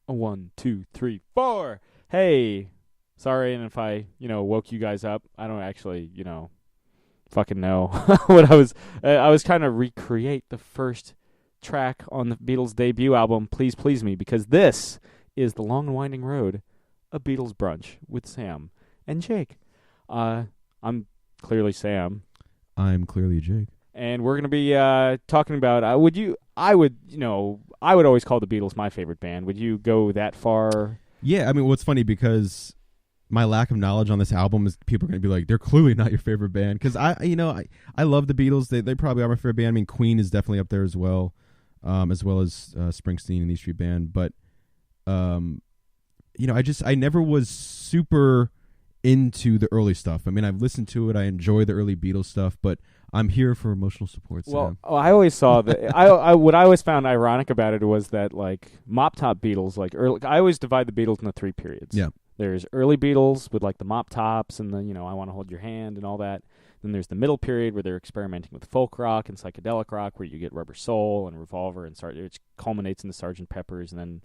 1, 2, 3, 4. Hey, sorry, and if I, woke you guys up, I don't actually, fucking know what I was. I was kind of recreate the first track on the Beatles' debut album, "Please Please Me," because this is the long and winding road, a Beatles brunch with Sam and Jake. I'm clearly Sam. I'm clearly Jake. And we're going to be talking about, I would always call the Beatles my favorite band. Would you go that far? Yeah, I mean, what's funny because my lack of knowledge on this album is people are going to be like, they're clearly not your favorite band. Because I love the Beatles. They probably are my favorite band. I mean, Queen is definitely up there as well as Springsteen and E Street Band. But, I never was super into the early stuff. I mean, I've listened to it. I enjoy the early Beatles stuff, but I'm here for emotional support. Well, I always saw that. What I always found ironic about it was that, like, mop top Beatles, like early. I always divide the Beatles into three periods. Yeah. There's early Beatles with like the mop tops and the I Want to Hold Your Hand and all that. Then there's the middle period where they're experimenting with folk rock and psychedelic rock, where you get Rubber Soul and Revolver and which culminates in the Sgt. Pepper's, and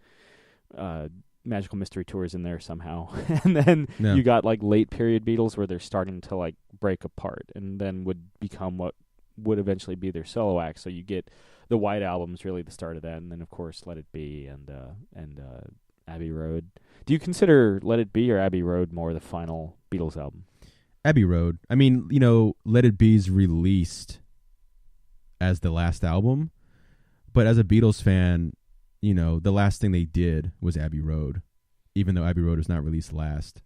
then Magical Mystery Tours in there somehow. And then you got like late period Beatles where they're starting to like break apart and then would become what would eventually be their solo act. So you get the White Album's really the start of that, and then of course Let It Be and Abbey Road. Do you consider Let It Be or Abbey Road more the final Beatles album? Abbey Road. I mean, Let It Be's released as the last album, but as a Beatles fan, the last thing they did was Abbey Road, even though Abbey Road was not released last.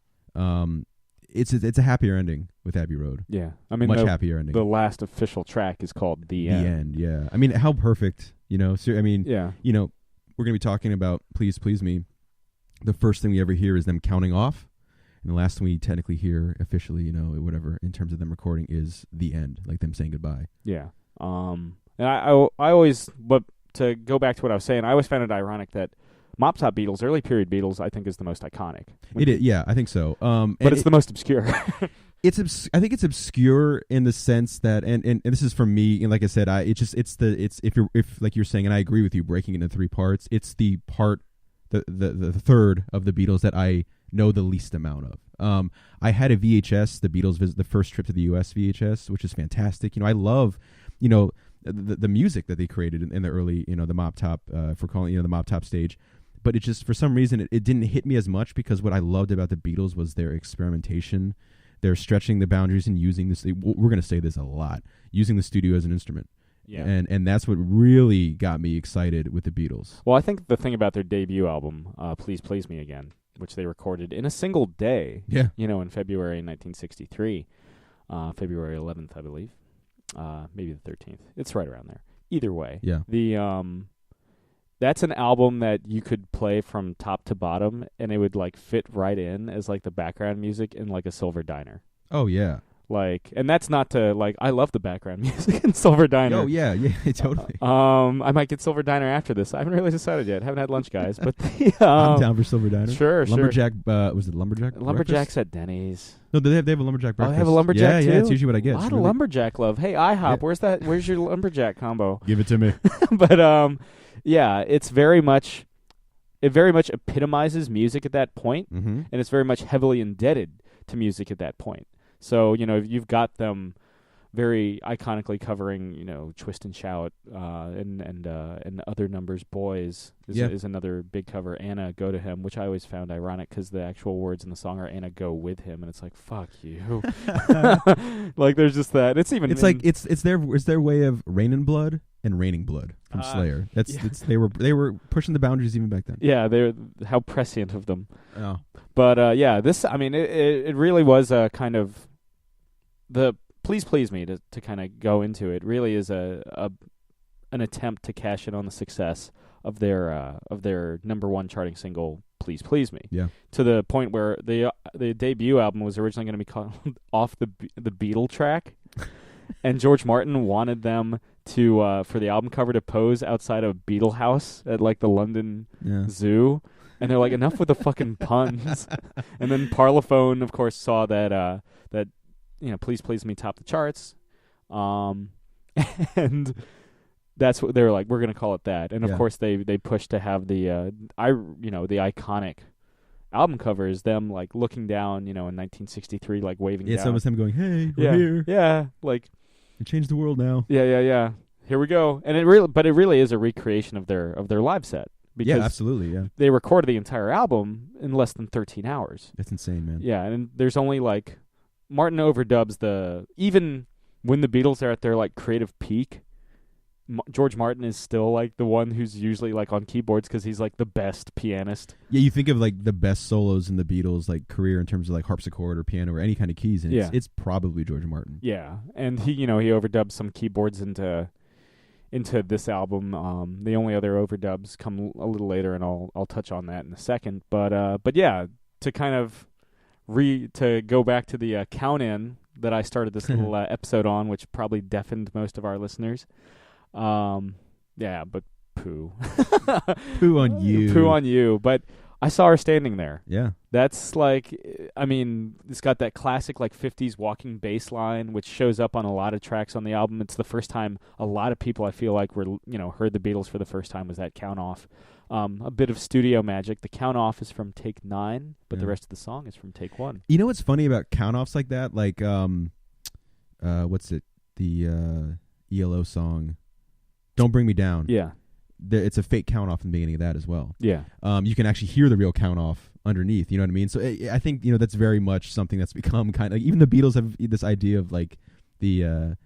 It's a happier ending with Abbey Road. Yeah, I mean, much happier ending. The last official track is called The End. The End, yeah. I mean, how perfect, So, I mean, yeah. We're gonna be talking about Please Please Me. The first thing we ever hear is them counting off, and the last thing we technically hear officially, whatever, in terms of them recording, is The End, like them saying goodbye. Yeah. And I always, but to go back to what I was saying, I always found it ironic that Mop Top Beatles, early period Beatles, I think is the most iconic. It is, yeah, I think so. But it's the most obscure. I think it's obscure in the sense that, and this is for me, and like I said, if like you're saying, and I agree with you, breaking it into three parts, it's the part, the third of the Beatles that I know the least amount of. I had a VHS, the Beatles visit, the first trip to the U.S. VHS, which is fantastic. I love, the music that they created in the early, the Mop Top, for calling the Mop Top stage. But it just, for some reason, it didn't hit me as much, because what I loved about the Beatles was their experimentation. They're stretching the boundaries and using this. We're going to say this a lot, using the studio as an instrument. Yeah. And that's what really got me excited with the Beatles. Well, I think the thing about their debut album, Please Please Me Again, which they recorded in a single day, in February 1963, February 11th, I believe, maybe the 13th. It's right around there. Either way, that's an album that you could play from top to bottom, and it would like fit right in as like the background music in like a Silver Diner. Oh yeah. Like, and that's not to like, I love the background music in Silver Diner. Oh yeah, totally. I might get Silver Diner after this. I haven't really decided yet. Haven't had lunch, guys. But I'm down for Silver Diner. Sure. Lumberjack. Was it Lumberjack? Lumberjack's at Denny's. No, they have a Lumberjack breakfast. Oh, they have a Lumberjack too? Yeah, it's usually what I get. A lot of Lumberjack love. Hey, IHOP, where's your Lumberjack combo? Give it to me. But yeah, it very much epitomizes music at that point, and it's very much heavily indebted to music at that point. So, you've got them very iconically covering, Twist and Shout, and Other Numbers Boys is another big cover. Anna, Go to Him, which I always found ironic because the actual words in the song are Anna, go with him, and it's like, fuck you. Like, there's just that. It's their way of Rain in Blood and Raining Blood from Slayer. They were pushing the boundaries even back then. Yeah, they're how prescient of them. Oh. But this, I mean, it really was a kind of the Please Please Me to kind of go into it. Really is an attempt to cash in on the success of their number one charting single, Please Please Me. Yeah. To the point where the debut album was originally going to be called Off the Beatle Track, and George Martin wanted them to for the album cover to pose outside of a Beatle house at like the London Zoo. And they're like, enough with the fucking puns. And then Parlophone, of course, saw that Please Please Me top the charts. And that's what they were like. We're gonna call it that, and of Yeah. course they pushed to have the the iconic album cover is them like looking down, in 1963, like waving It's down. almost them going, "Hey, we're Yeah, here. yeah, like We changed the world now." yeah. Here we go, and it really is a recreation of their live set because Yeah, absolutely. Yeah, they recorded the entire album in less than 13 hours. that's insane, man. Yeah, and there's only like Martin overdubs even when the Beatles are at their like creative peak. George Martin is still like the one who's usually like on keyboards because he's like the best pianist. Yeah, you think of like the best solos in the Beatles like career in terms of like harpsichord or piano or any kind of keys, and it's probably George Martin. Yeah, and he he overdubbed some keyboards into this album. The only other overdubs come a little later, and I'll touch on that in a second. But yeah, to kind of to go back to the count in that I started this little episode on, which probably deafened most of our listeners. Yeah, but poo. Poo on you. Poo on you. But I saw her standing there. Yeah. That's like, I mean, it's got that classic like 50s walking bass line, which shows up on a lot of tracks on the album. It's the first time a lot of people I feel like were, heard the Beatles for the first time was that count off. A bit of studio magic. The count off is from take 9, but the rest of the song is from take 1. You know what's funny about count offs like that? Like, what's it? The ELO song, "Don't Bring Me Down." Yeah. It's a fake count off in the beginning of that as well. Yeah. You can actually hear the real count off underneath. You know what I mean? So I think that's very much something that's become kind of, like, even the Beatles have this idea of like the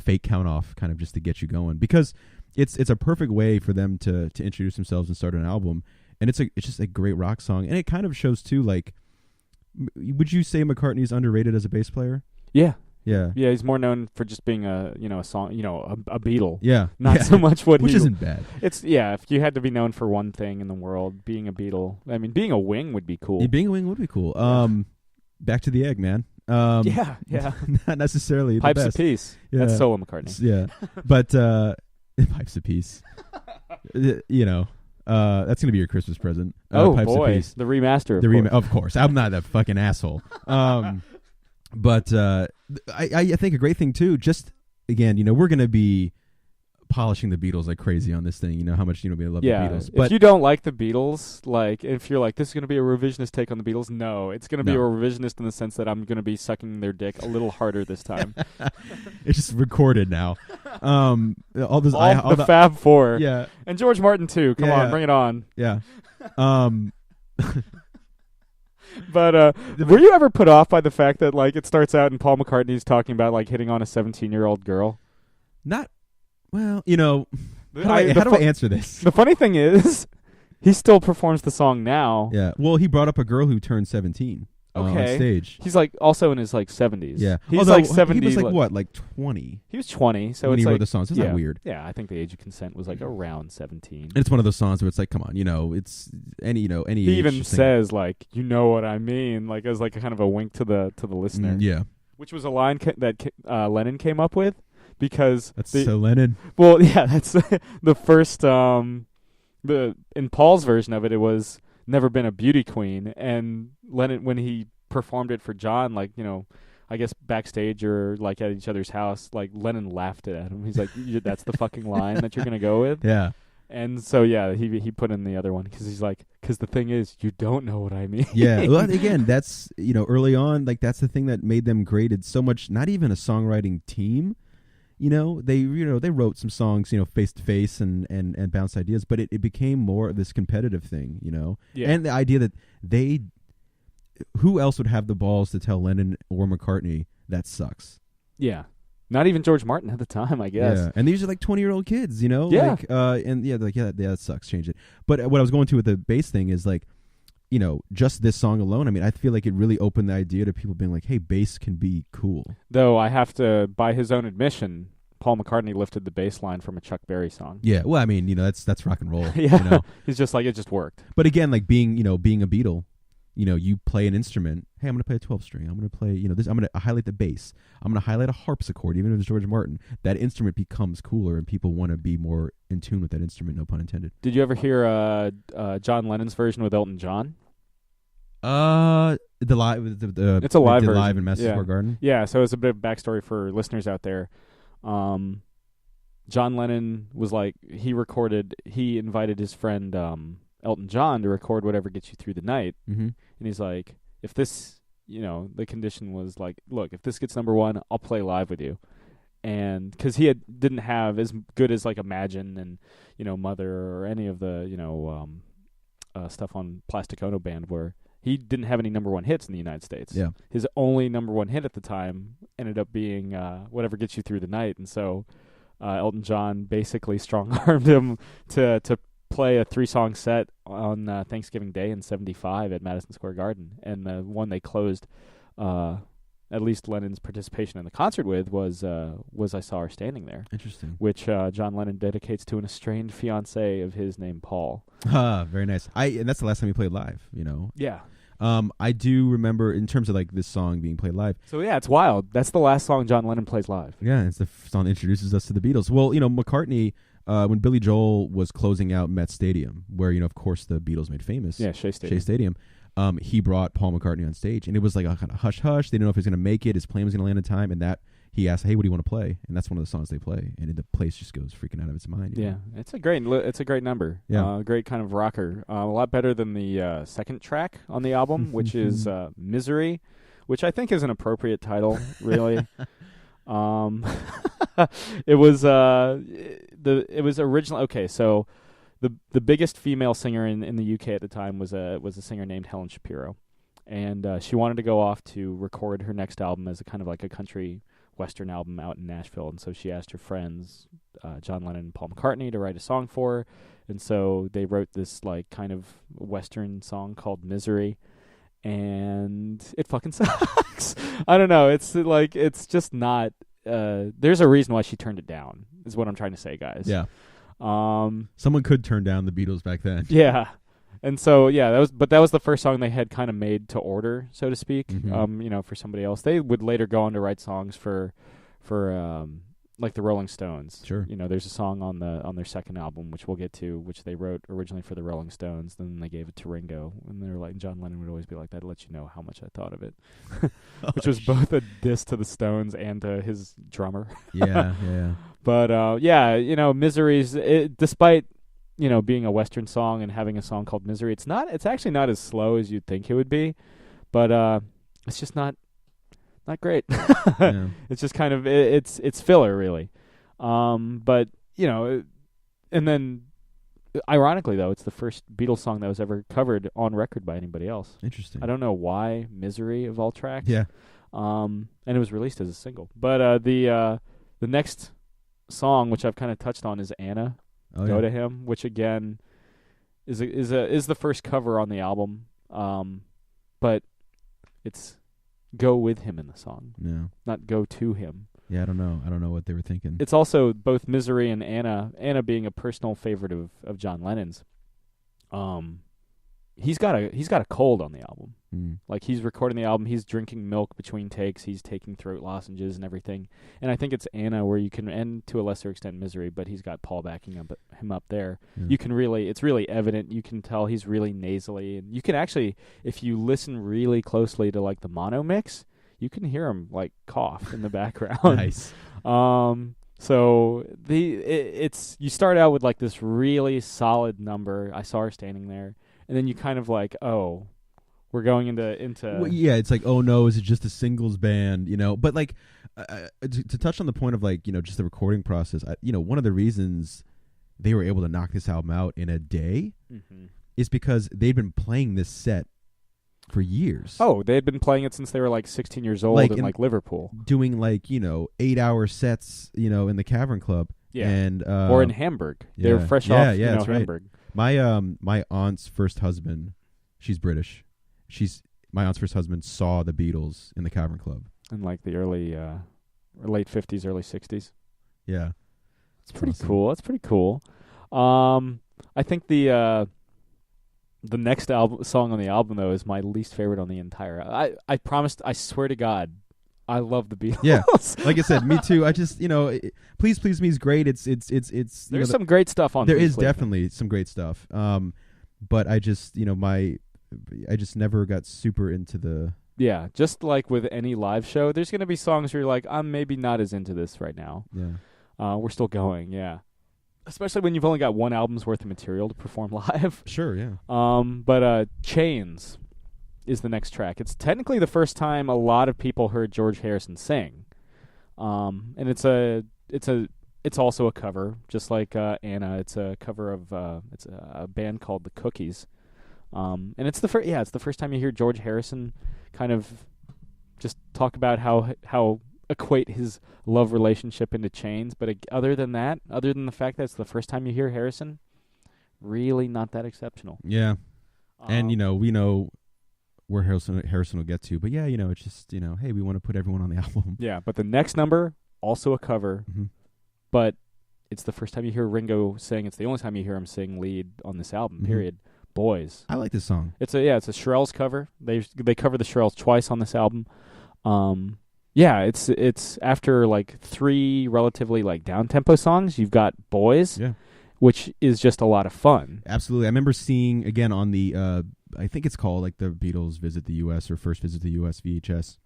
fake count off kind of just to get you going, because it's a perfect way for them to introduce themselves and start an album, and it's just a great rock song, and it kind of shows too. Like, would you say McCartney's underrated as a bass player? Yeah. Yeah. Yeah, he's more known for just being a song, a Beatle. Yeah. Not so much which isn't bad. It's if you had to be known for one thing in the world, being a Beatle. I mean, being a wing would be cool. Yeah, being a wing would be cool. Back to the Egg, man. Yeah. Not necessarily Pipes the of best. Peace. Yeah. That's solo McCartney. Yeah. But Pipes of Peace. That's gonna be your Christmas present. Pipes boy, of Peace. the remaster. Of course. I'm not that fucking asshole. But I think a great thing too, just again, we're gonna be polishing the Beatles like crazy on this thing. You know how much we love the Beatles. If you don't like the Beatles, like if you're like, this is gonna be a revisionist take on the Beatles, no, it's gonna be a revisionist in the sense that I'm gonna be sucking their dick a little harder this time. It's just recorded now. All this, the Fab Four, yeah, and George Martin too. Come on, bring it on. Yeah. But were you ever put off by the fact that like it starts out and Paul McCartney's talking about like hitting on a 17-year-old girl? Not well, how do I answer this? The funny thing is, he still performs the song now. Yeah. Well, he brought up a girl who turned 17 on stage. He's like also in his like 70s. Yeah. He's like 70. He was like what, like 20? He was 20. So when it's he like, wrote the songs. Isn't that weird? Yeah, I think the age of consent was like around 17. And it's one of those songs where it's like, come on, it's any He age even thing. says like, you know what I mean, like as like a kind of a wink to the listener. Yeah. Which was a line that Lennon came up with, because that's so Lennon. Well, yeah, that's the first. In Paul's version of it, it was "Never Been a Beauty Queen," and Lennon, when he performed it for John, like I guess backstage or like at each other's house, like Lennon laughed at him. He's like, "That's the fucking line that you're gonna go with." Yeah. And so he put in the other one because he's like, because the thing is, you don't know what I mean. Yeah. Well, again, that's early on, like that's the thing that made them great. It's so much not even a songwriting team. They wrote some songs, face to face and bounced ideas, but it became more of this competitive thing, Yeah. And the idea that who else would have the balls to tell Lennon or McCartney that sucks? Yeah. Not even George Martin at the time, I guess. Yeah. And these are like 20-year-old kids, Yeah. like, that sucks. Change it. But what I was going to with the bass thing is like, just this song alone, I mean, I feel like it really opened the idea to people being like, hey, bass can be cool. Though I have to, by his own admission, Paul McCartney lifted the bass line from a Chuck Berry song. Yeah, well, I mean, that's rock and roll. Yeah, he's just like, it just worked. But again, like being a Beatle, you play an instrument. Hey, I'm going to play a 12-string. I'm going to play, this. I'm going to highlight the bass. I'm going to highlight a harpsichord, even if it's George Martin. That instrument becomes cooler, and people want to be more in tune with that instrument. No pun intended. Did you ever hear John Lennon's version with Elton John? The live, it's a live version. Live in Madison Square Garden. Yeah, so it's a bit of backstory for listeners out there. John Lennon was like, he invited his friend Elton John to record Whatever Gets You Through the Night. Mm-hmm. And he's like, if this, the condition was like, look, if this gets number one, I'll play live with you. And because he didn't have as good as like Imagine and, Mother or any of the, stuff on Plastic Ono Band, where he didn't have any number one hits in the United States. Yeah. His only number one hit at the time ended up being Whatever Gets You Through the Night. And so Elton John basically strong-armed him to play a 3-song set on Thanksgiving Day in '75 at Madison Square Garden. And the one they closed, at least Lennon's participation in the concert with, was I Saw Her Standing There. Interesting. Which John Lennon dedicates to an estranged fiancé of his named Paul. Very nice. And that's the last time he played live, Yeah. I do remember in terms of like this song being played live. So yeah, it's wild. That's the last song John Lennon plays live. Yeah, it's the song that introduces us to the Beatles. Well, McCartney, when Billy Joel was closing out Met Stadium, where, of course, the Beatles made famous. Yeah, Shea Stadium. He brought Paul McCartney on stage, and it was like a kind of hush-hush. They didn't know if he was going to make it. His plane was going to land in time, and that he asked, hey, what do you want to play? And that's one of the songs they play, and the place just goes freaking out of its mind. Yeah, it's a great number. Yeah. Great kind of rocker. A lot better than the second track on the album, which is Misery, which I think is an appropriate title, really. It was original. Okay, so the biggest female singer in the UK at the time was a singer named Helen Shapiro, and she wanted to go off to record her next album as a kind of like a country western album out in Nashville, and so she asked her friends John Lennon and Paul McCartney to write a song for her, and so they wrote this like kind of western song called Misery, and it fucking sucks. I don't know. It's like it's just not. There's a reason why she turned it down. Is what I'm trying to say, guys. Yeah. Someone could turn down the Beatles back then. Yeah. And so that was the first song they had kind of made to order, so to speak. Mm-hmm. For somebody else. They would later go on to write songs for like the Rolling Stones. Sure. There's a song on their second album, which we'll get to, which they wrote originally for the Rolling Stones. Then they gave it to Ringo, and they were like, John Lennon would always be like, "That to let you know how much I thought of it," which was both a diss to the Stones and to his drummer. Yeah. But Misery's despite being a Western song and having a song called Misery, it's actually not as slow as you'd think it would be, but it's just not great. Yeah. It's just kind of it's filler, really. But and then ironically though, it's the first Beatles song that was ever covered on record by anybody else. Interesting. I don't know why Misery of all tracks. Yeah. And it was released as a single. But the next song, which I've kind of touched on, is Anna. Go to Him, which again is the first cover on the album, but it's Go With Him in the song, not Go To Him. Yeah, I don't know what they were thinking. It's also both Misery and Anna being a personal favorite of John Lennon's. He's got a cold on the album. Like he's recording the album, he's drinking milk between takes, he's taking throat lozenges and everything. And I think it's Anna where you can, and to a lesser extent Misery, but he's got Paul backing him up there. Yeah. You can it's really evident. You can tell he's really nasally, and you can actually, if you listen really closely to like the mono mix, you can hear him like cough in the background. Nice. So it's you start out with like this really solid number, I Saw Her Standing There, and then you kind of like, oh, we're going into well, yeah, it's like, oh no, is it just a singles band, but like to touch on the point of like, just the recording process, one of the reasons they were able to knock this album out in a day is because they'd been playing this set for years. Oh, they had been playing it since they were like 16 years old in like Liverpool, doing like 8-hour sets in the Cavern Club. Yeah. And or in Hamburg. They were fresh off that's Hamburg. Right. My aunt's first husband, she's British. My aunt's first husband saw the Beatles in the Cavern Club in like the early late 50s, early 60s. Yeah. It's pretty cool. That's pretty cool. I think the next song on the album though is my least favorite on the entire. I promised. I swear to God, I love the Beatles. Yeah, like I said, me too. I just Please Please Me is great. It's. There's some great stuff on. There is definitely some great stuff. But I just I just never got super into the. Yeah, just like with any live show, there's gonna be songs where you're like, I'm maybe not as into this right now. Yeah. We're still going, yeah. Especially when you've only got one album's worth of material to perform live. Sure, yeah. But Chains is the next track. It's technically the first time a lot of people heard George Harrison sing. And it's also a cover, just like Anna. It's a cover of it's a band called The Cookies. And it's the first time you hear George Harrison kind of just talk about how equate his love relationship into Chains. But other than the fact that it's the first time you hear Harrison, really not that exceptional. Yeah. And, we know where Harrison will get to. But, yeah, it's just, hey, we want to put everyone on the album. Yeah, but the next number, also a cover. Mm-hmm. But it's the first time you hear Ringo sing. It's the only time you hear him sing lead on this album, Mm-hmm. period. Boys. I like this song. It's a Shirelles cover. They cover the Shirelles twice on this album. It's after like 3 relatively like down-tempo songs, you've got Boys. Yeah. Which is just a lot of fun. Absolutely. I remember seeing, again, on the, I think it's called like the Beatles Visit the U.S. or First Visit the U.S. VHS,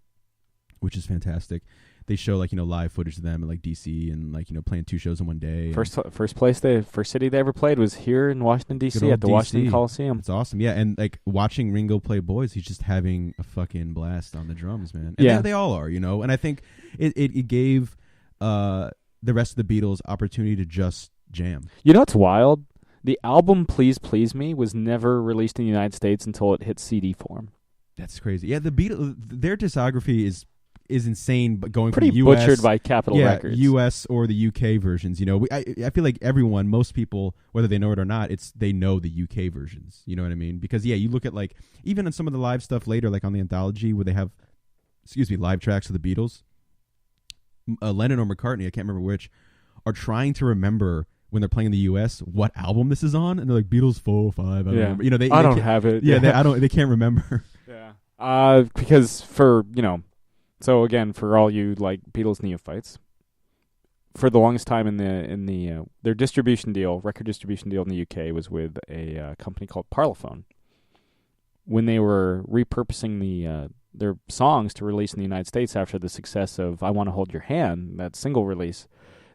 which is fantastic. They show like, live footage of them in like D.C. and like, playing 2 shows in one day. First city they ever played was here in Washington, D.C. at the DC. Washington Coliseum. It's awesome. Yeah, and like watching Ringo play Boys, he's just having a fucking blast on the drums, man. And they all are, And I think it gave the rest of the Beatles opportunity to just jam. You know what's wild? The album Please Please Me was never released in the United States until it hit CD form. That's crazy. Yeah, the Beatles, their discography is insane, but going pretty from US, butchered by Capitol Records. US or the UK versions. I feel like most people, whether they know it or not, they know the UK versions. You know what I mean? Because you look at like even in some of the live stuff later, like on the anthology where they have, live tracks of the Beatles. Lennon or McCartney, I can't remember which, are trying to remember when they're playing in the U.S. what album this is on, and they're like Beatles 4 or 5. I don't remember. I don't have it. Yeah, they can't remember. Yeah. Because for so again for all you like Beatles neophytes, for the longest time in the their record distribution deal in the UK was with a company called Parlophone. When they were repurposing their songs to release in the United States after the success of I Want to Hold Your Hand, that single release,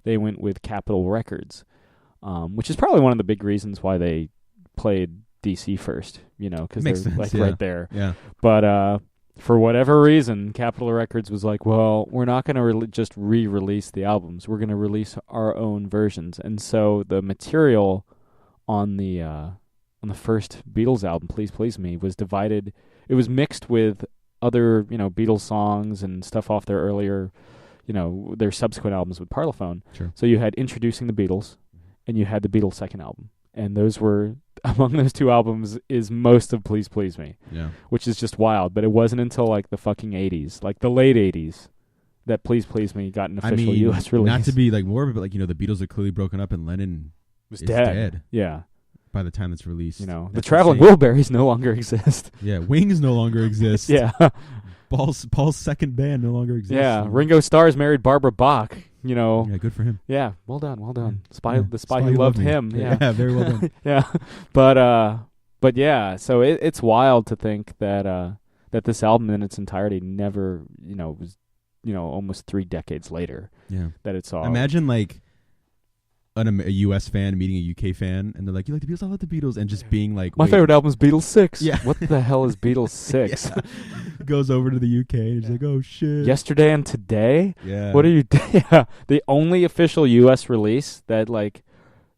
they went with Capitol Records. Which is probably one of the big reasons why they played DC first, because they're sense, like yeah. right there. Yeah. But for whatever reason, Capitol Records was like, well, we're not going to just re-release the albums. We're going to release our own versions. And so the material on the first Beatles album, Please Please Me, was divided. It was mixed with other, Beatles songs and stuff off their earlier, their subsequent albums with Parlophone. Sure. So you had Introducing the Beatles, and you had the Beatles' second album. And those were, among those 2 albums, is most of Please Please Me. Yeah. Which is just wild. But it wasn't until, like, the fucking 80s, like the late 80s, that Please Please Me got an official U.S. release. Not to be, like, morbid, but, like, the Beatles are clearly broken up, and Lennon was is dead. Yeah. By the time it's released. The Traveling Wilburys no longer exist. Yeah, Wings no longer exist. Yeah. Paul's second band no longer exists. Yeah, Ringo Starr's married Barbara Bach. Yeah, good for him. Yeah, well done. Yeah. The spy who loved him. Yeah, very well done. Yeah, but yeah. So it's wild to think that this album in its entirety never, was, almost 3 decades later. Yeah, that it saw. Imagine like a U.S. fan meeting a U.K. fan, and they're like, "You like the Beatles? I like the Beatles," and just being like, "My favorite album is Beatles 6." Yeah, what the hell is Beatles 6? Goes over to the U.K. and he's like, "Oh shit!" Yesterday and Today. Yeah. What are you? Yeah, the only official U.S. release that like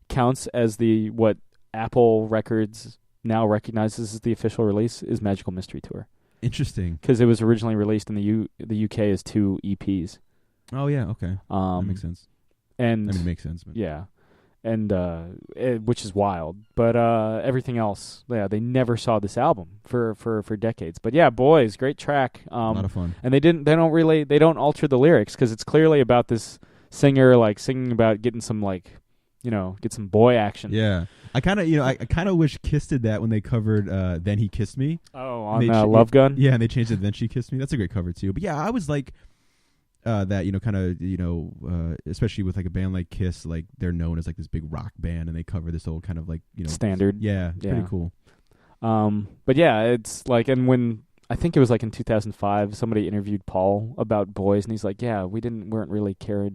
counts as what Apple Records now recognizes as the official release is Magical Mystery Tour. Interesting, because it was originally released in the UK as 2 EPs. Oh yeah, okay, that makes sense. And it makes sense. But. Yeah, and which is wild. But everything else, they never saw this album for decades. But yeah, Boys, great track. A lot of fun. And they don't alter the lyrics because it's clearly about this singer like singing about getting some like, get some boy action. Yeah. I kind of wish Kiss did that when they covered Then He Kissed Me. Oh, on Love Gun? Yeah, and they changed it Then She Kissed Me. That's a great cover too. But yeah, I was like that, especially with like a band like Kiss, like they're known as like this big rock band and they cover this old kind of like, standard. Yeah, it's pretty cool. But yeah, it's like, and when I think it was like in 2005, somebody interviewed Paul about boys, and he's like, "Yeah, we didn't really care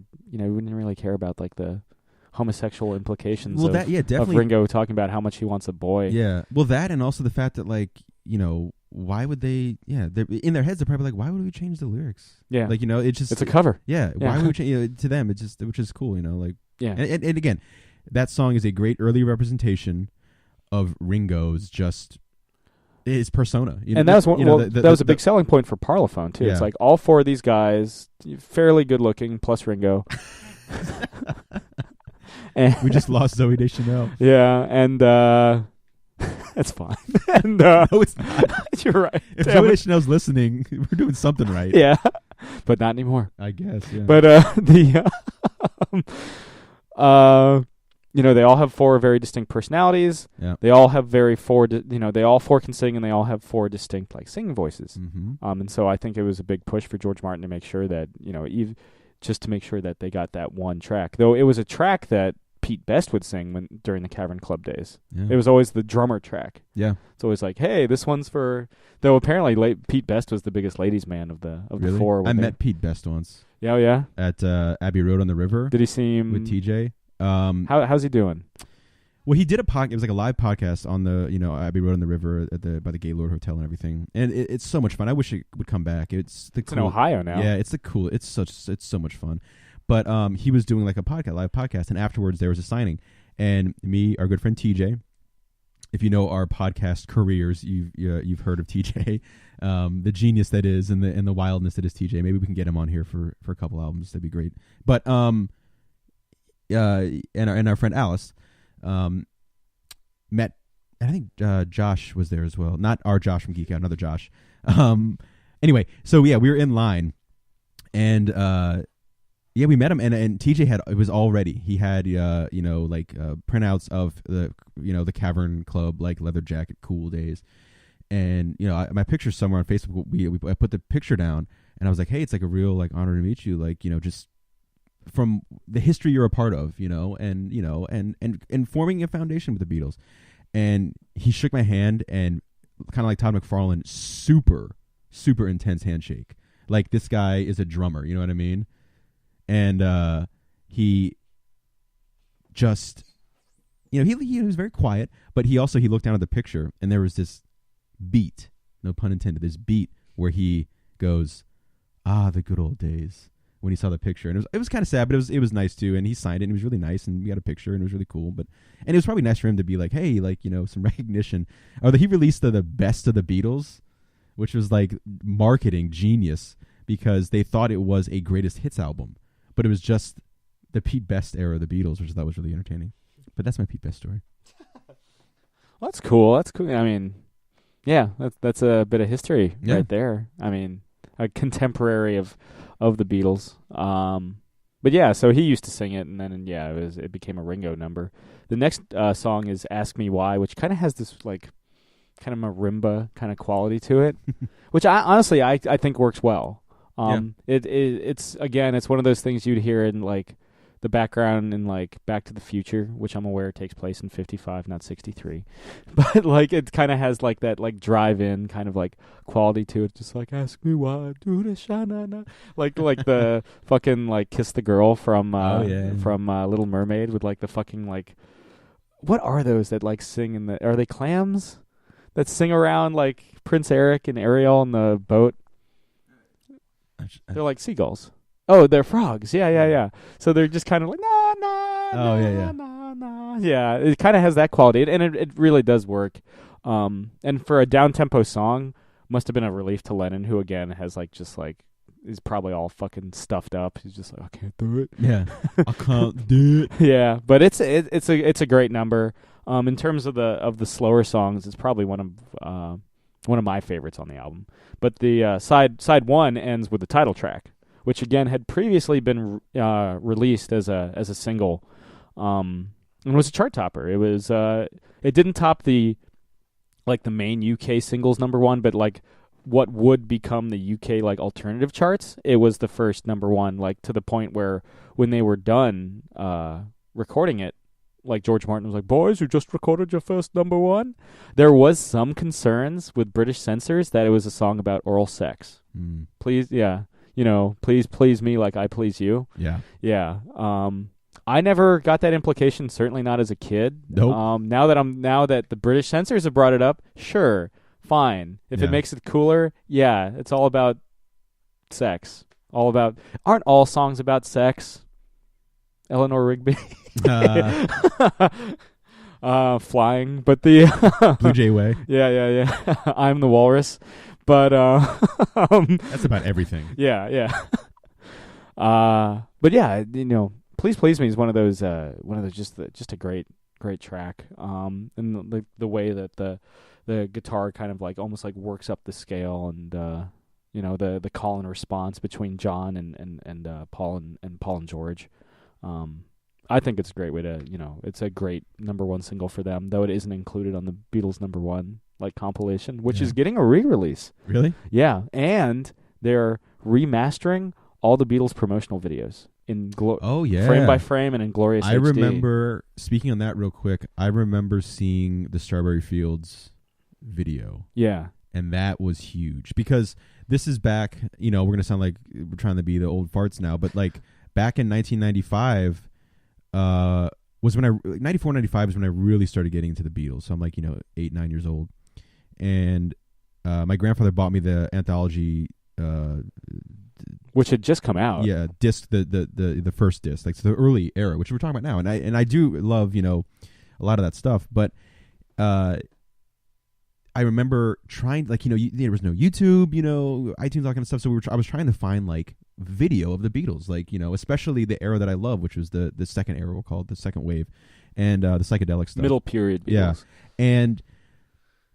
about like the homosexual implications Well, of definitely. Ringo talking about how much he wants a boy." Yeah. Well, that and also the fact that like why would they? Yeah, in their heads they're probably like, why would we change the lyrics? Yeah, like it's just it's a cover. Yeah. Why would we change to them? It's just which is cool. Like yeah. And again, that song is a great early representation of Ringo's just his persona. And that was that was a big selling point for Parlophone too. Yeah. It's like all four of these guys, fairly good looking, plus Ringo. And we just lost Zooey Deschanel. Yeah, and that's fine. And no, it's not. You're right. If Zooey Deschanel's listening, we're doing something right. Yeah, but not anymore. I guess. Yeah. But they all have four very distinct personalities. Yeah. They all have they all four can sing, and they all have four distinct like singing voices. Mm-hmm. And so I think it was a big push for George Martin to make sure that just to make sure that they got that one track. Though it was a track that Pete Best would sing during the Cavern Club days. Yeah. It was always the drummer track. Yeah. It's always like, hey, this one's for. Though apparently Pete Best was the biggest ladies' man of the four. I met Pete Best once. Yeah, yeah. At Abbey Road on the River. Did he seem with TJ? How's he doing? Well, he did a podcast. It was like a live podcast on the Abbey Road on the River by the Gaylord Hotel and everything. And it's so much fun. I wish it would come back. It's in Ohio now. Yeah, it's so much fun. But he was doing like a live podcast, and afterwards there was a signing. And me, our good friend TJ, if you know our podcast careers, you've heard of TJ, the genius that is, and the wildness that is TJ. Maybe we can get him on here for a couple albums. That'd be great. But and our friend Alice met, and I think Josh was there as well. Not our Josh from Geek Out, another Josh. Anyway, so yeah, we were in line, and yeah, we met him, and TJ it was all ready. He had printouts of the Cavern Club, like leather jacket, cool days, and my picture's somewhere on Facebook. I put the picture down, and I was like, hey, it's like a real like honor to meet you, like just from the history you're a part of, and forming a foundation with the Beatles. And he shook my hand, and kind of like Todd McFarlane, super super intense handshake. Like this guy is a drummer, you know what I mean? And he just, he was very quiet, but he looked down at the picture, and there was this beat, no pun intended, this beat where he goes, the good old days, when he saw the picture. And it was kind of sad, but it was nice too. And he signed it, and it was really nice, and we got a picture, and it was really cool. And it was probably nice for him to be like, hey, like, some recognition. Or that he released the best of the Beatles, which was like marketing genius, because they thought it was a greatest hits album, but it was just the Pete Best era of the Beatles, which I thought was really entertaining. But that's my Pete Best story. Well, that's cool. That's cool. I mean, yeah, that's a bit of history right there. I mean, a contemporary of the Beatles. But yeah, so he used to sing it, and then it became a Ringo number. The next song is "Ask Me Why," which kind of has this like kind of marimba kind of quality to it, which I think works well. It's one of those things you'd hear in like the background in like Back to the Future, which I'm aware takes place in 55, not 63. But like it kind of has like that like drive-in kind of like quality to it, just like ask me why, do the sha-na-na. Like the fucking like Kiss the Girl from Little Mermaid with like the fucking like, what are those that like sing are they clams that sing around like Prince Eric and Ariel in the boat? They're like seagulls. Oh, they're frogs. Yeah. So they're just kind of like, na, na, na, na, na. Yeah, it kind of has that quality, and it really does work. And for a down-tempo song, must have been a relief to Lennon, who, again, has like just like, is probably all fucking stuffed up. He's just like, I can't do it. Yeah, I can't do it. Yeah, but it's a great number. In terms of the slower songs, it's probably one of my favorites on the album. But the side one ends with the title track, which again had previously been released as a single, and was a chart topper. It was it didn't top the main UK singles number one, but like what would become the UK like alternative charts. It was the first number one, like to the point where when they were done recording it, like George Martin was like, boys, you just recorded your first number one. There was some concerns with British censors that it was a song about oral sex. Please, please please me like I please you. Yeah. Yeah. I never got that implication, certainly not as a kid. Nope. Now that the British censors have brought it up, sure, fine. If it makes it cooler, yeah, it's all about sex. Aren't all songs about sex? Eleanor Rigby. Flying, but the Blue Jay Way. Yeah. I'm the walrus, but that's about everything. Yeah. But yeah, Please Please Me is one of those just a great track. And the way that the guitar kind of like almost like works up the scale, and the call and response between John and Paul and George. I think it's a great way to, it's a great number one single for them, though it isn't included on the Beatles number one compilation, which is getting a re-release. Really? Yeah, and they're remastering all the Beatles promotional videos in frame by frame and in glorious HD. I remember, speaking on that real quick, I remember seeing the Strawberry Fields video. Yeah. And that was huge, because this is back, we're going to sound like we're trying to be the old farts now, but like back in 1995, was when 94, 95 is when I really started getting into the Beatles. So I'm like, 8, 9 years old. And my grandfather bought me the anthology, which had just come out. Yeah, disc, the first disc, like the early era, which we're talking about now. And I do love, a lot of that stuff. But I remember trying, like, there was no YouTube, iTunes, all kind of stuff. So I was trying to find like video of the Beatles, like, especially the era that I love, which was the second era, we'll call it the second wave, and the psychedelic stuff, middle period Beatles. Yeah, and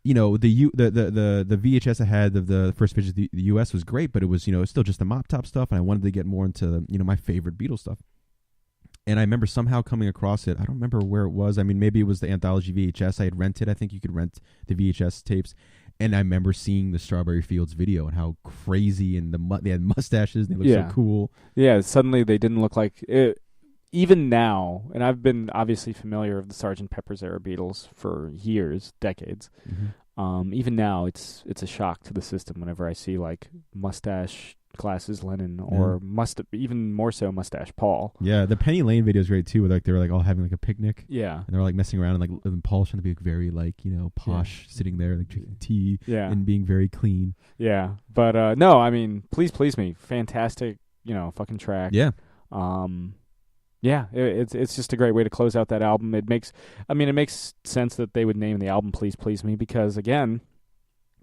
the VHS I had of the first picture of the US was great, but it was still just the mop top stuff, and I wanted to get more into my favorite Beatles stuff. And I remember somehow coming across it. I don't remember where it was. I mean, maybe it was the anthology VHS I had rented. I think you could rent the VHS tapes. And I remember seeing the Strawberry Fields video and how crazy, and they had mustaches and they looked so cool. Yeah, suddenly they didn't look like it. Even now, and I've been obviously familiar with the Sgt. Pepper's era Beatles for years, decades. Mm-hmm. Even now, it's a shock to the system whenever I see like mustache glasses Lennon, or even more so mustache Paul. Yeah, the Penny Lane video is great too, where like they were like all having like a picnic. Yeah, and they were like messing around, and Paul's trying to be like, very like posh, sitting there like drinking tea, and being very clean. Yeah, but no, I mean, Please Please Me, fantastic, fucking track. Yeah. Yeah, it's just a great way to close out that album. It makes sense that they would name the album Please Please Me, because again,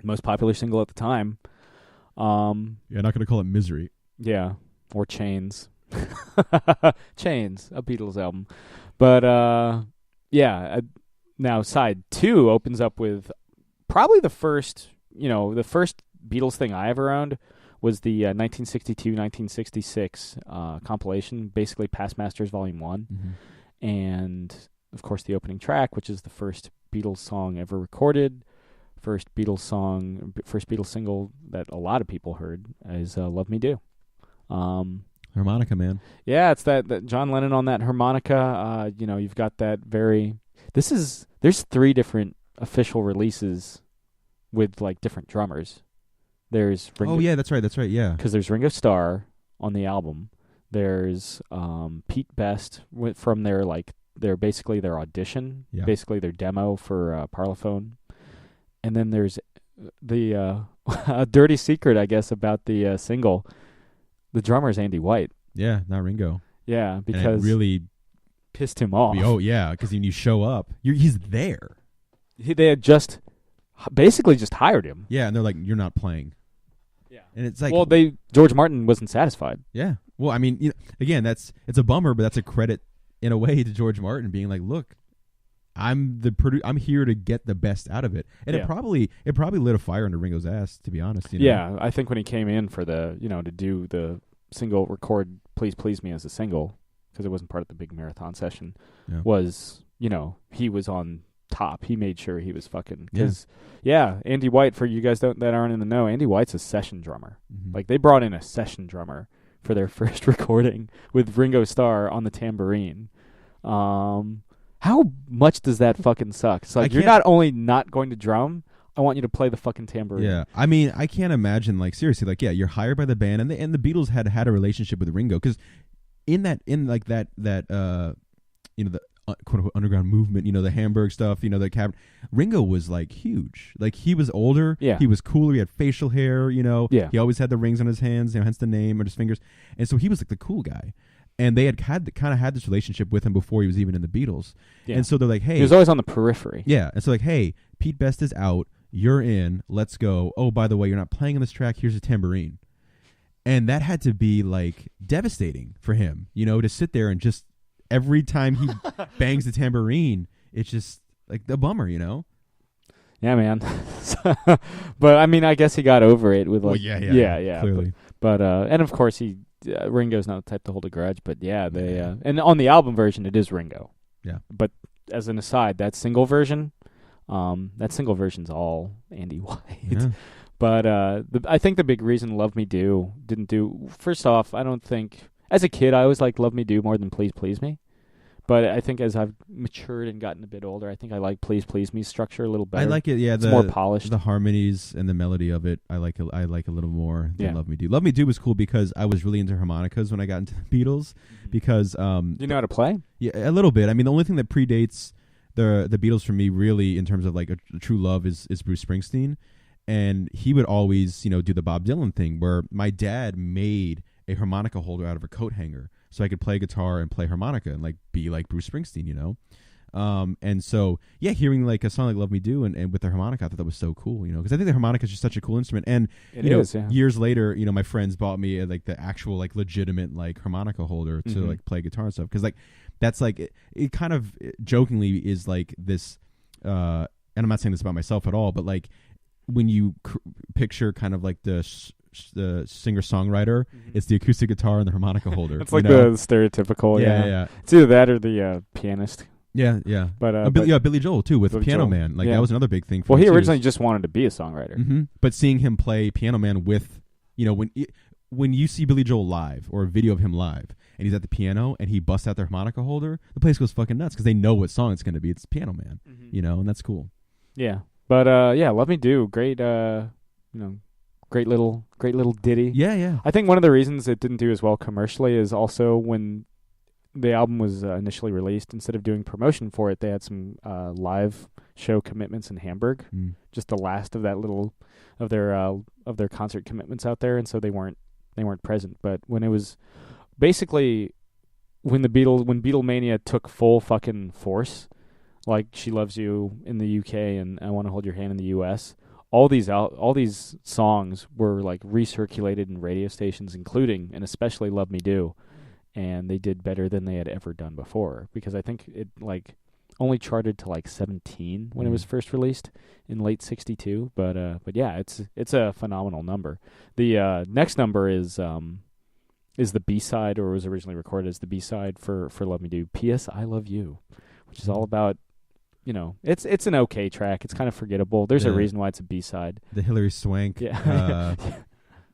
most popular single at the time. Not going to call it Misery. Yeah, or Chains. Chains, a Beatles album. But now side 2 opens up with probably the first Beatles thing I ever owned was the 1962-1966 compilation, basically Past Masters Volume 1. Mm-hmm. And, of course, the opening track, which is the first Beatles song ever recorded, first Beatles single that a lot of people heard, is Love Me Do. Harmonica, man. Yeah, it's that John Lennon on that harmonica. You've got that there's 3 different official releases with, like, different drummers. There's Ringo, oh yeah, that's right, yeah. Because there's Ringo Starr on the album. There's Pete Best from their audition, basically their demo for Parlophone, and then there's the a dirty secret, I guess, about the single. The drummer is Andy White. Yeah, not Ringo. Yeah, because it really pissed him off. Oh yeah, because when you show up, he's there. They had just basically just hired him. Yeah, and they're like, "You're not playing." Yeah, and it's like, well, George Martin wasn't satisfied. Yeah, well, I mean, again, it's a bummer, but that's a credit in a way to George Martin being like, "Look, I'm here to get the best out of it," and it probably lit a fire under Ringo's ass, to be honest. Yeah, I think when he came in for the to do the single, record "Please Please Me" as a single, because it wasn't part of the big marathon session, was he was on top. He made sure he was fucking, because Andy White, for you guys that aren't in the know, Andy White's a session drummer. Mm-hmm. Like, they brought in a session drummer for their first recording with Ringo Starr on the tambourine. How much does that fucking suck? It's like, you're not only not going to drum, I want you to play the fucking tambourine. Yeah, I mean, I can't imagine, like, seriously, like, yeah, you're hired by the band, and the Beatles had a relationship with Ringo, because the quote unquote underground movement, the Hamburg stuff, the cavern. Ringo was like huge. Like, he was older. Yeah. He was cooler. He had facial hair. Yeah. He always had the rings on his hands. Hence the name, or his fingers. And so he was like the cool guy. And they had this relationship with him before he was even in the Beatles. Yeah. And so they're like, hey, he was always on the periphery. Yeah. And so like, hey, Pete Best is out. You're in. Let's go. Oh, by the way, you're not playing on this track. Here's a tambourine. And that had to be like devastating for him, to sit there and just every time he bangs the tambourine, it's just like the bummer, Yeah, man. But I mean, I guess he got over it with like, yeah, clearly. But and of course Ringo's not the type to hold a grudge. But yeah, they and on the album version it is Ringo. Yeah. But as an aside, that single version's all Andy White. Yeah. But I think the big reason Love Me Do didn't do, first off, I don't think, as a kid I always liked Love Me Do more than Please Please Me. But I think as I've matured and gotten a bit older, I think I like Please Please Me structure a little better. I like it, yeah. It's more polished. The harmonies and the melody of it, I like a little more than Love Me Do. Love Me Do was cool because I was really into harmonicas when I got into the Beatles. Because you know how to play? Yeah, a little bit. I mean, the only thing that predates the Beatles for me, really, in terms of like a true love, is Bruce Springsteen. And he would always, do the Bob Dylan thing, where my dad made a harmonica holder out of a coat hanger, so I could play guitar and play harmonica and like be like Bruce Springsteen, and so yeah, hearing like a song like Love Me Do and with the harmonica, I thought that was so cool, because I think the harmonica is just such a cool instrument. And years later, my friends bought me like the actual like legitimate like harmonica holder to like play guitar and stuff, because like that's like it kind of jokingly is like this. And I'm not saying this about myself at all, but like when you picture kind of like the singer-songwriter, it's the acoustic guitar and the harmonica holder. It's like the stereotypical, yeah. It's either that or the pianist. Yeah. But Billy Joel too with Billy Piano Joel. Man. Like that was another big thing for me. Well, he too. originally just wanted to be a songwriter. Mm-hmm. But seeing him play Piano Man with, when you see Billy Joel live or a video of him live and he's at the piano and he busts out the harmonica holder, the place goes fucking nuts because they know what song it's going to be. It's Piano Man, and that's cool. Yeah. But Love Me Do, great great little ditty. Yeah. I think one of the reasons it didn't do as well commercially is also when the album was initially released, instead of doing promotion for it, they had some live show commitments in Hamburg. Just the last of that little of their concert commitments out there, and so they weren't present. But when it was basically when Beatlemania took full fucking force, like She Loves You in the UK and I Want to Hold Your Hand in the US, all these songs were like recirculated in radio stations, including and especially Love Me Do, and they did better than they had ever done before, because I think it like only charted to like 17 when it was first released in late '62. But yeah, it's a phenomenal number. The next number is the B-side, or was originally recorded as the B-side for Love Me Do, P.S. I Love You, which is all about, it's an okay track. It's kind of forgettable. There's a reason why it's a B-side. The Hilary Swank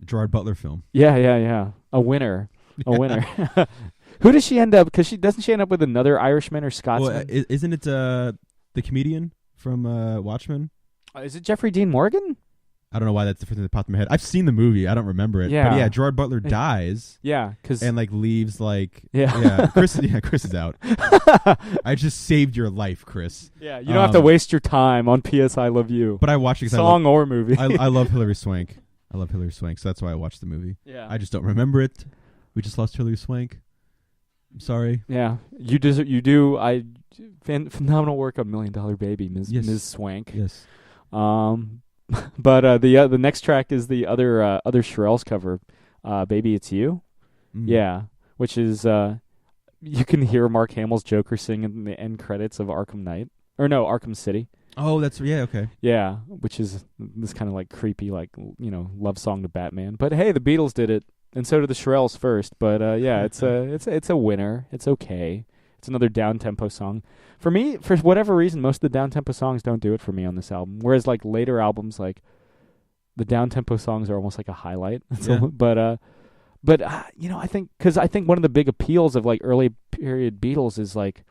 Gerard Butler film. Yeah. A winner. Who does she end up? Because doesn't she end up with another Irishman or Scotsman? Well, isn't it the comedian from Watchmen? Is it Jeffrey Dean Morgan? I don't know why that's the first thing that popped in my head. I've seen the movie. I don't remember it. Yeah. But yeah, Gerard Butler dies. Yeah, and like leaves like Chris is out. I just saved your life, Chris. Yeah, you don't have to waste your time on P.S. I Love You. But I watched it song or movie. I love Hilary Swank. I love Hilary Swank, so that's why I watched the movie. Yeah, I just don't remember it. We just lost Hilary Swank. I'm sorry. Yeah, you do. Phenomenal work on $1 Million Baby, Ms. Swank. Yes. But the next track is the other Shirelles cover, Baby It's You. Yeah, which is you can hear Mark Hamill's Joker sing in the end credits of Arkham City. Oh, okay. Yeah, which is this kind of like creepy, like love song to Batman. But hey, the Beatles did it, and so did the Shirelles first. But yeah, it's a winner. It's okay. It's another down-tempo song. For me, for whatever reason, most of the down-tempo songs don't do it for me on this album. Whereas like later albums, like the down-tempo songs are almost like a highlight. Yeah. But I think one of the big appeals of like early period Beatles is like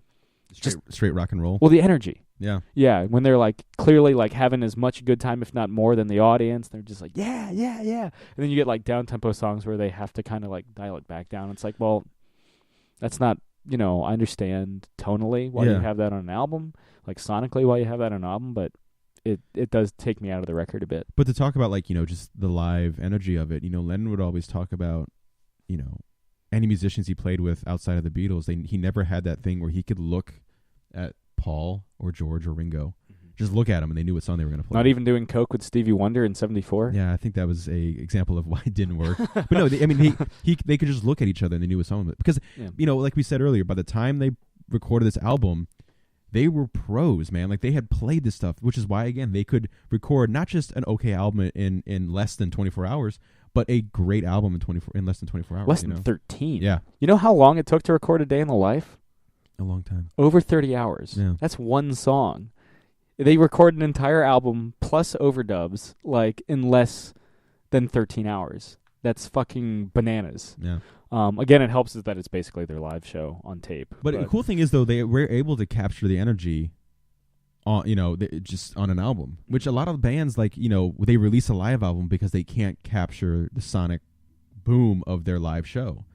straight rock and roll. Well, the energy. Yeah. Yeah, when they're like clearly like having as much a good time, if not more, than the audience. They're just like, yeah, yeah, yeah. And then you get like down tempo songs where they have to kind of like dial it back down. It's like, well, that's not, I understand tonally why you have that on an album, like sonically why you have that on an album, but it does take me out of the record a bit. But to talk about like, just the live energy of it, Lennon would always talk about, any musicians he played with outside of the Beatles, he never had that thing where he could look at Paul or George or Ringo, just look at them and they knew what song they were going to play. Not even doing coke with Stevie Wonder in '74. Yeah, I think that was a example of why it didn't work. But no, they could just look at each other and they knew what song because like we said earlier, by the time they recorded this album, they were pros, man. Like they had played this stuff, which is why again they could record not just an okay album in less than 24 hours, but a great album in less than 24 hours. Less than 13. Yeah. You know how long it took to record A Day in the Life? A long time. Over 30 hours. Yeah. That's one song. They recorded an entire album plus overdubs like in less than 13 hours. That's fucking bananas. Yeah. Again, it helps is that it's basically their live show on tape. But the cool thing is though they were able to capture the energy on just on an album, which a lot of bands like they release a live album because they can't capture the sonic boom of their live show.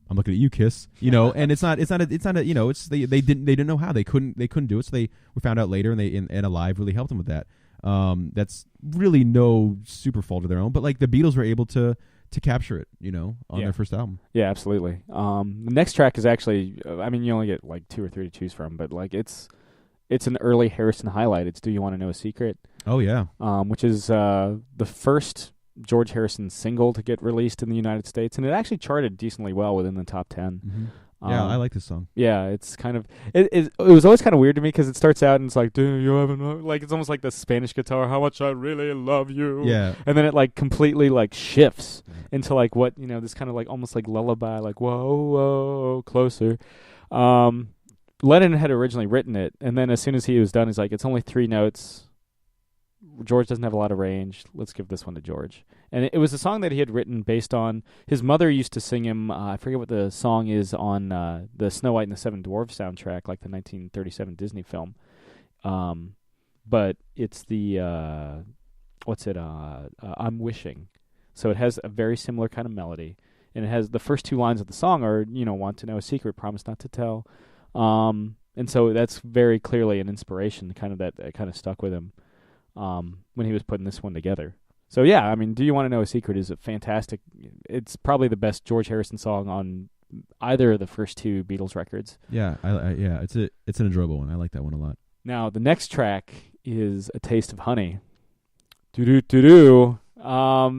I'm looking at you, Kiss. They didn't know how they couldn't do it, so they found out later, and a live really helped them with that. That's really no super fault of their own, but like the Beatles were able to capture it, on their first album. Yeah, absolutely. The next track is actually, you only get like 2 or 3 to choose from, but like it's an early Harrison highlight. It's "Do You Want to Know a Secret?" Oh yeah, which is the first George Harrison single to get released in the United States, and it actually charted decently well within the top 10. Mm-hmm. Yeah, I like this song. Yeah, it's kind of it was always kind of weird to me because it starts out and it's like, "Do you ever know?" Like it's almost like the Spanish guitar, "How much I really love you." Yeah, and then it like completely like shifts into like what this kind of like almost like lullaby, like whoa, whoa, closer. Lennon had originally written it, and then as soon as he was done, he's like, "It's only 3 notes. George doesn't have a lot of range. Let's give this one to George." And it was a song that he had written based on his mother used to sing him. I forget what the song is on the Snow White and the Seven Dwarfs soundtrack, like the 1937 Disney film. But it's the I'm Wishing. So it has a very similar kind of melody, and it has the first 2 lines of the song are want to know a secret, promise not to tell. And so that's very clearly an inspiration, kind of that kind of stuck with him. When he was putting this one together. So yeah, Do You Want to Know a Secret is a fantastic, it's probably the best George Harrison song on either of the first 2 Beatles records. Yeah, it's an enjoyable one. I like that one a lot. Now, the next track is A Taste of Honey. Do-do-do-do.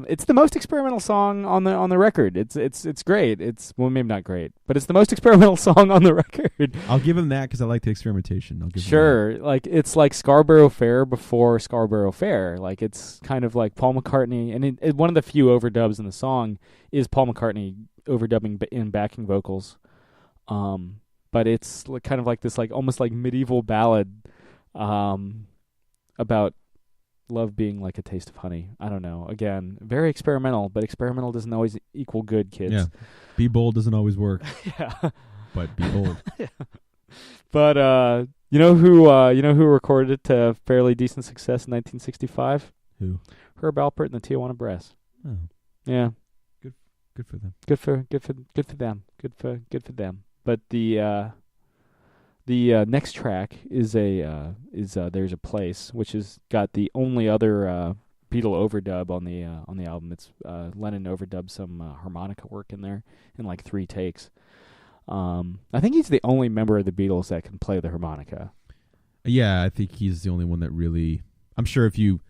It's the most experimental song on the record. It's great. Maybe not great, but it's the most experimental song on the record. I'll give him that because I like the experimentation. I'll give sure. him that. Like it's like Scarborough Fair before Scarborough Fair. Like it's kind of like Paul McCartney, and one of the few overdubs in the song is Paul McCartney overdubbing in backing vocals. But it's kind of like this like almost like medieval ballad, about love being like a taste of honey. I don't know. Again, very experimental, but experimental doesn't always equal good, kids. Yeah. Be bold doesn't always work. Yeah. But be bold. Yeah. But you know who recorded it to fairly decent success in 1965? Who? Herb Alpert and the Tijuana Brass. Oh. Yeah. Good for them. Good for them. Good for them. But the next track is There's a Place, which has got the only other Beatle overdub on the album. It's Lennon overdubbed some harmonica work in there in like 3 takes. I think he's the only member of the Beatles that can play the harmonica. Yeah, I think he's the only one that really. I'm sure if you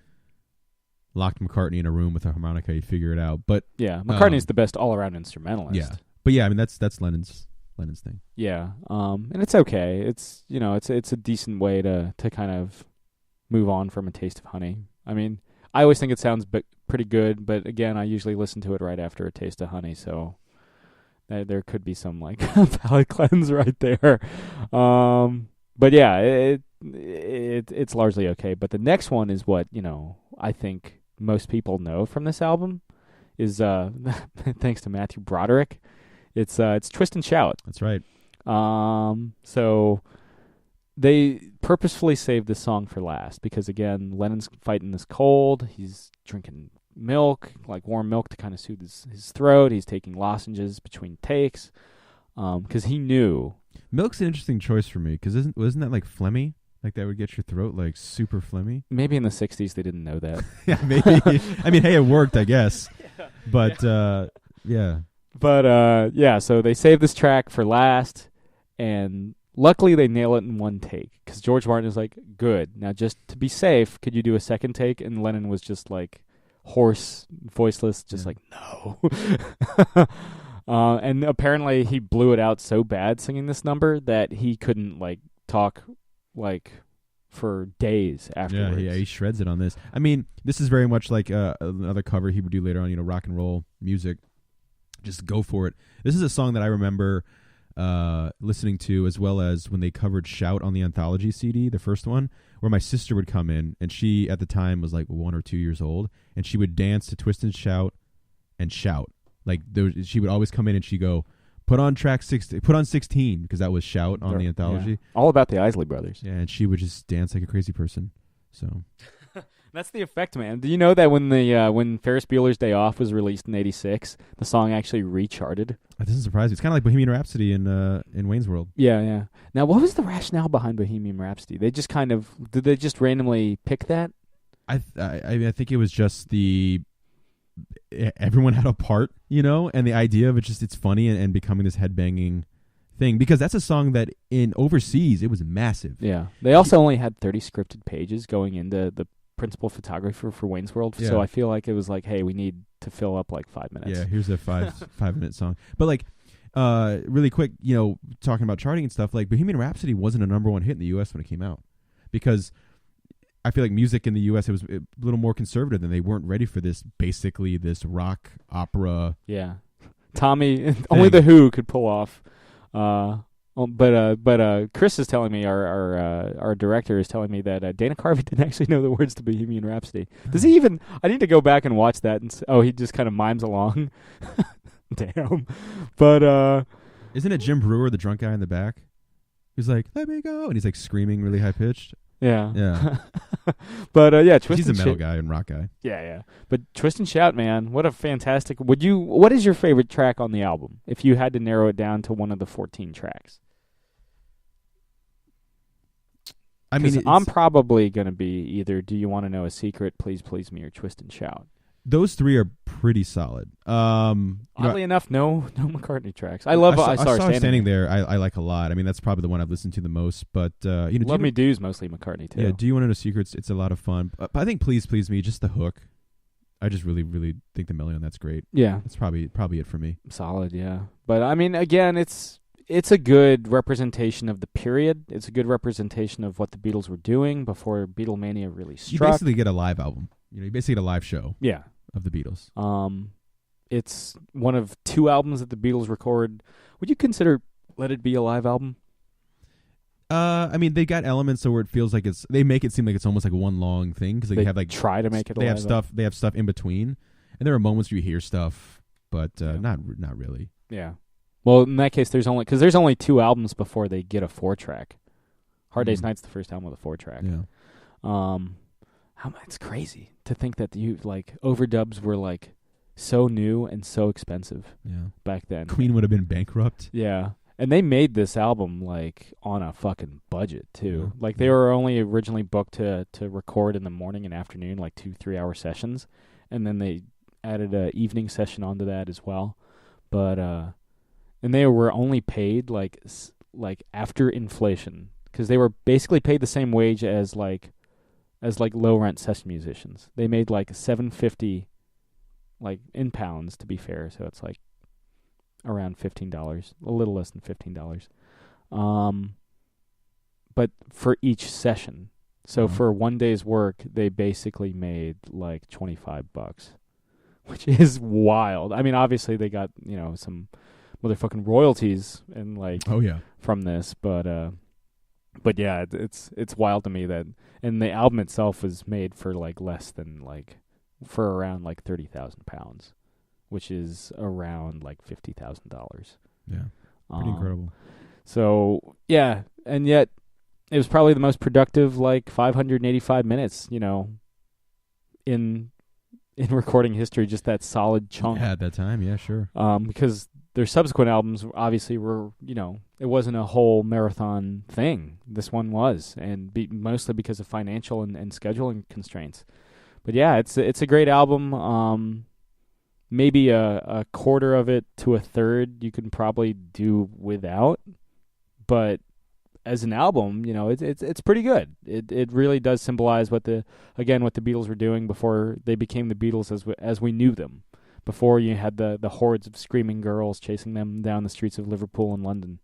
locked McCartney in a room with a harmonica, you'd figure it out. But yeah, McCartney's the best all-around instrumentalist. Yeah, but yeah, that's Lennon's thing. Yeah, and it's okay. It's it's a decent way to kind of move on from A Taste of Honey. I always think it sounds pretty good, but again, I usually listen to it right after A Taste of Honey, so there could be some like palate cleanse right there. But yeah, it's largely okay. But the next one is what I think most people know from this album is thanks to Matthew Broderick. It's Twist and Shout. That's right. So they purposefully saved this song for last because, again, Lennon's fighting this cold. He's drinking milk, like warm milk, to kind of soothe his throat. He's taking lozenges between takes because he knew. Milk's an interesting choice for me because wasn't that like phlegmy? Like that would get your throat like super phlegmy? Maybe in the 60s they didn't know that. Yeah, maybe. I mean, hey, it worked, I guess. Yeah. But, yeah. But, yeah, so they saved this track for last, and luckily they nail it in one take because George Martin is like, good. Now, just to be safe, could you do a second take? And Lennon was just like hoarse, voiceless, just like, no. And apparently he blew it out so bad singing this number that he couldn't like talk like for days afterwards. Yeah, he shreds it on this. I mean, this is very much like another cover he would do later on, rock and roll music. Just go for it. This is a song that I remember listening to, as well as when they covered Shout on the Anthology CD, the first one, where my sister would come in, and she at the time was like 1 or 2 years old, and she would dance to Twist and Shout and shout. Like she would always come in and she'd go, put on 16, because that was Shout on the Anthology. Yeah. All about the Isley Brothers. Yeah, and she would just dance like a crazy person. So that's the effect, man. Do you know that when Ferris Bueller's Day Off was released in '86, the song actually recharted? That doesn't surprise me. It's kind of like Bohemian Rhapsody in Wayne's World. Yeah. Now, what was the rationale behind Bohemian Rhapsody? Did they just randomly pick that? I think it was just everyone had a part, and the idea of it's funny and becoming this headbanging thing, because that's a song that in overseas it was massive. Yeah, they also only had 30 scripted pages going into the principal photographer for Wayne's World, so I feel like it was like, hey, we need to fill up like 5 minutes. Yeah, here's a 5-minute song. But like, really quick, talking about charting and stuff, like Bohemian Rhapsody wasn't a number one hit in the U.S. when it came out, because I feel like music in the U.S. it was a little more conservative, and they weren't ready for this rock opera. Yeah, Tommy, only the Who could pull off. But Chris is telling me, our director is telling me that Dana Carvey didn't actually know the words to Bohemian Rhapsody. Does he even? I need to go back and watch that. He just kind of mimes along. Damn. But isn't it Jim Brewer, the drunk guy in the back? He's like, "Let me go," and he's like screaming really high pitched. Yeah. But yeah, he's a metal guy and rock guy. Yeah. But Twist and Shout, man, what a fantastic. What is your favorite track on the album if you had to narrow it down to one of the 14 tracks? I mean, I'm probably going to be either Do You Want to Know a Secret, Please Please Me, or Twist and Shout. Those three are pretty solid. Oddly enough, no McCartney tracks. I love I Saw Her Standing There. I like a lot. I mean, that's probably the one I've listened to the most. But Love Me Do's mostly McCartney too. Yeah, Do You Want to Know Secrets? It's a lot of fun. But I think Please Please Me, just the hook. I just really, really think the melody on that's great. Yeah, that's probably it for me. Solid, yeah. But I mean, again, it's a good representation of the period. It's a good representation of what the Beatles were doing before Beatlemania really struck. You basically get a live album. You basically get a live show. Yeah. Of the Beatles. It's one of 2 albums that the Beatles record. Would you consider Let It Be a live album? I mean, they got elements where it feels like they make it seem like it's almost like one long thing, because they have like try to make it. They have stuff. They have stuff in between, and there are moments where you hear stuff, but not really. Yeah. Well, in that case, there's only 2 albums before they get a 4-track. Hard Day's Night's the first album with a 4-track. Yeah. It's crazy to think that overdubs were like so new and so expensive back then. Queen would have been bankrupt. Yeah. And they made this album like on a fucking budget too. Yeah. Like they were only originally booked to record in the morning and afternoon, like 2-3 hour sessions, and then they added a evening session onto that as well. But and they were only paid like after inflation, because they were basically paid the same wage as low rent session musicians. They made like $7.50, like in pounds to be fair, so it's like around $15, a little less than $15. But for each session. So for one day's work, they basically made like $25, which is wild. I mean, obviously they got, some motherfucking royalties and from this, but yeah, it's wild to me that, and the album itself was made for less than for around £30,000, which is around $50,000. Yeah, pretty incredible. So yeah, and yet it was probably the most productive, like 585 minutes, in recording history, just that solid chunk. Yeah, at that time, yeah, sure. Because their subsequent albums obviously were, it wasn't a whole marathon thing. This one was, and mostly because of financial and scheduling constraints. But yeah, it's a great album. Maybe a quarter of it to a third you can probably do without, but as an album, it's pretty good. It really does symbolize what the Beatles were doing before they became the Beatles as we knew them. Before you had the hordes of screaming girls chasing them down the streets of Liverpool and London.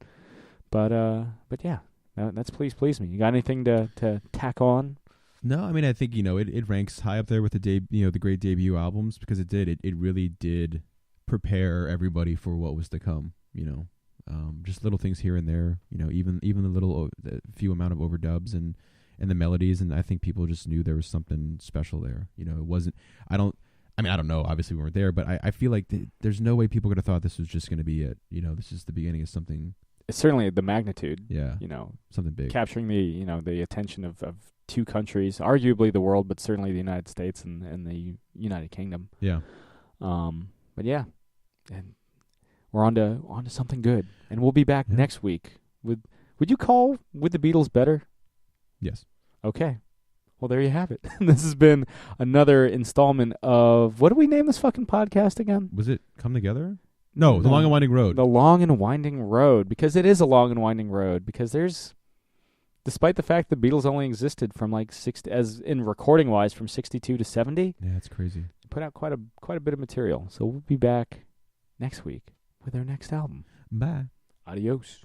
But yeah, that's Please Me. You got anything to tack on? No, I mean, I think, it ranks high up there with the great debut albums, because it really did prepare everybody for what was to come, just little things here and there, even the few amount of overdubs and the melodies. And I think people just knew there was something special there. It wasn't, I don't know, obviously we weren't there, but I feel like there's no way people could have thought this was just going to be it. This is the beginning of something. It's certainly the magnitude. Yeah. Something big. Capturing the attention of two countries, arguably the world, but certainly the United States and the United Kingdom. Yeah. But yeah, and we're on to something good, and we'll be back next week with. Would you call With the Beatles better? Yes. Okay. Well, there you have it. This has been another installment of, what do we name this fucking podcast again? Was it Come Together? No, The Long and Winding Road. The Long and Winding Road, because it is a long and winding road. Because despite the fact the Beatles only existed from like 60, as in recording wise, from 62 to 70. Yeah, it's crazy. Put out quite a bit of material. So we'll be back next week with our next album. Bye. Adios.